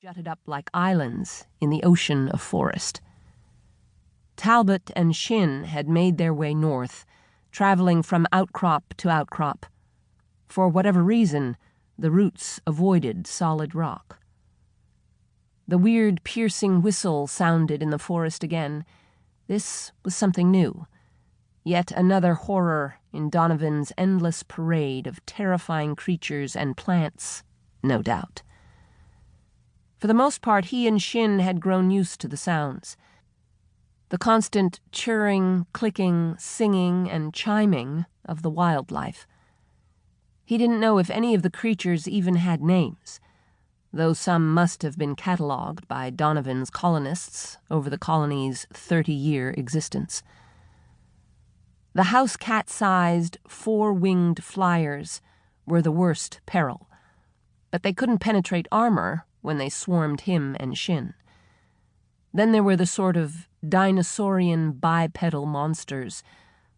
jutted up like islands in the ocean of forest. Talbot and Shin had made their way north, traveling from outcrop to outcrop. For whatever reason, the roots avoided solid rock. The weird, piercing whistle sounded in the forest again. This was something new. Yet another horror in Donovan's endless parade of terrifying creatures and plants, no doubt. For the most part, he and Shin had grown used to the sounds. The constant churring, clicking, singing, and chiming of the wildlife. He didn't know if any of the creatures even had names, though some must have been catalogued by Donovan's colonists over the colony's 30-year existence. The house cat-sized, four-winged flyers were the worst peril, but they couldn't penetrate armor when they swarmed him and Shin. Then there were the sort of dinosaurian bipedal monsters,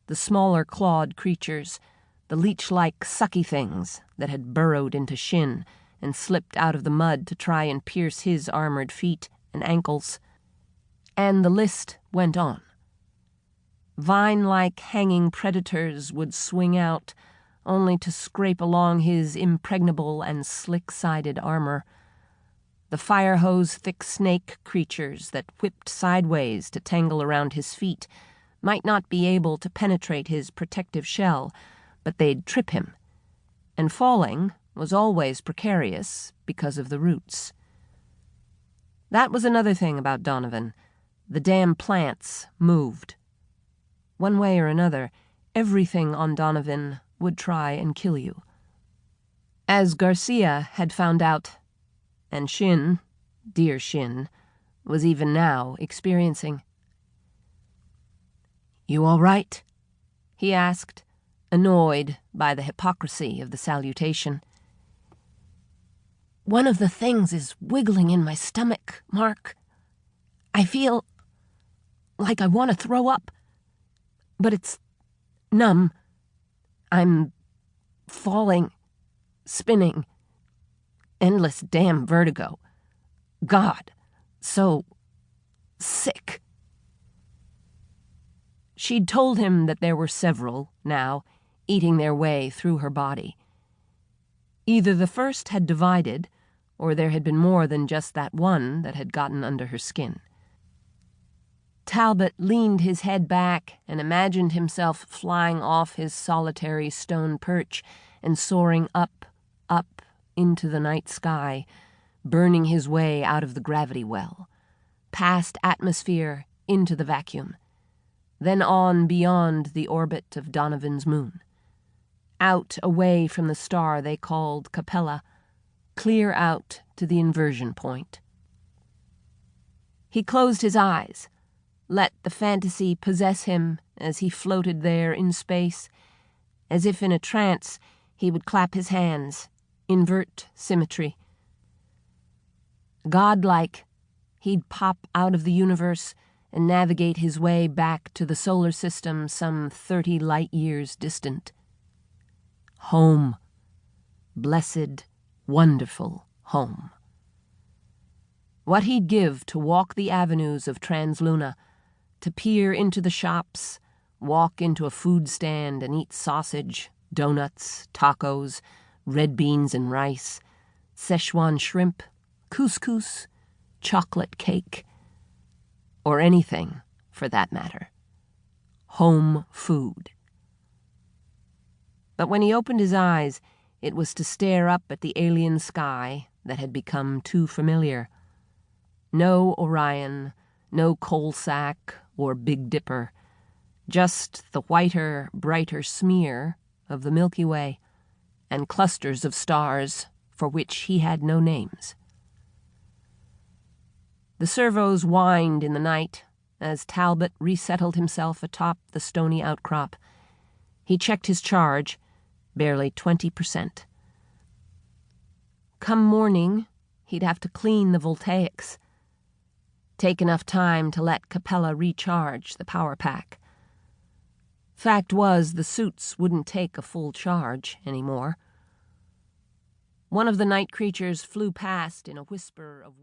the smaller clawed creatures, the leech-like sucky things that had burrowed into Shin and slipped out of the mud to try and pierce his armored feet and ankles. And the list went on. Vine-like hanging predators would swing out, only to scrape along his impregnable and slick-sided armor. The fire-hose-thick snake creatures that whipped sideways to tangle around his feet might not be able to penetrate his protective shell, but they'd trip him. And falling was always precarious because of the roots. That was another thing about Donovan. The damn plants moved. One way or another, everything on Donovan would try and kill you. As Garcia had found out, and Shin, dear Shin, was even now experiencing. "You all right?" he asked, annoyed by the hypocrisy of the salutation. "One of the things is wiggling in my stomach, Mark. I feel like I want to throw up, but it's numb. I'm falling, spinning. Endless damn vertigo. God, so sick." She'd told him that there were several, now, eating their way through her body. Either the first had divided, or there had been more than just that one that had gotten under her skin. Talbot leaned his head back and imagined himself flying off his solitary stone perch and soaring up, up, into the night sky, burning his way out of the gravity well, past atmosphere into the vacuum, then on beyond the orbit of Donovan's moon, out away from the star they called Capella, clear out to the inversion point. He closed his eyes, let the fantasy possess him as he floated there in space. As if in a trance, he would clap his hands, invert symmetry. Godlike, he'd pop out of the universe and navigate his way back to the solar system some 30 light-years distant. Home. Blessed, wonderful home. What he'd give to walk the avenues of Transluna, to peer into the shops, walk into a food stand and eat sausage, donuts, tacos, red beans and rice, Szechuan shrimp, couscous, chocolate cake, or anything, for that matter. Home food. But when he opened his eyes, it was to stare up at the alien sky that had become too familiar. No Orion, no coal sack or Big Dipper, just the whiter, brighter smear of the Milky Way, and clusters of stars for which he had no names. The servos whined in the night as Talbot resettled himself atop the stony outcrop. He checked his charge, barely 20%. Come morning, he'd have to clean the voltaics. Take enough time to let Capella recharge the power pack. Fact was, the suits wouldn't take a full charge anymore. One of the night creatures flew past in a whisper of wing.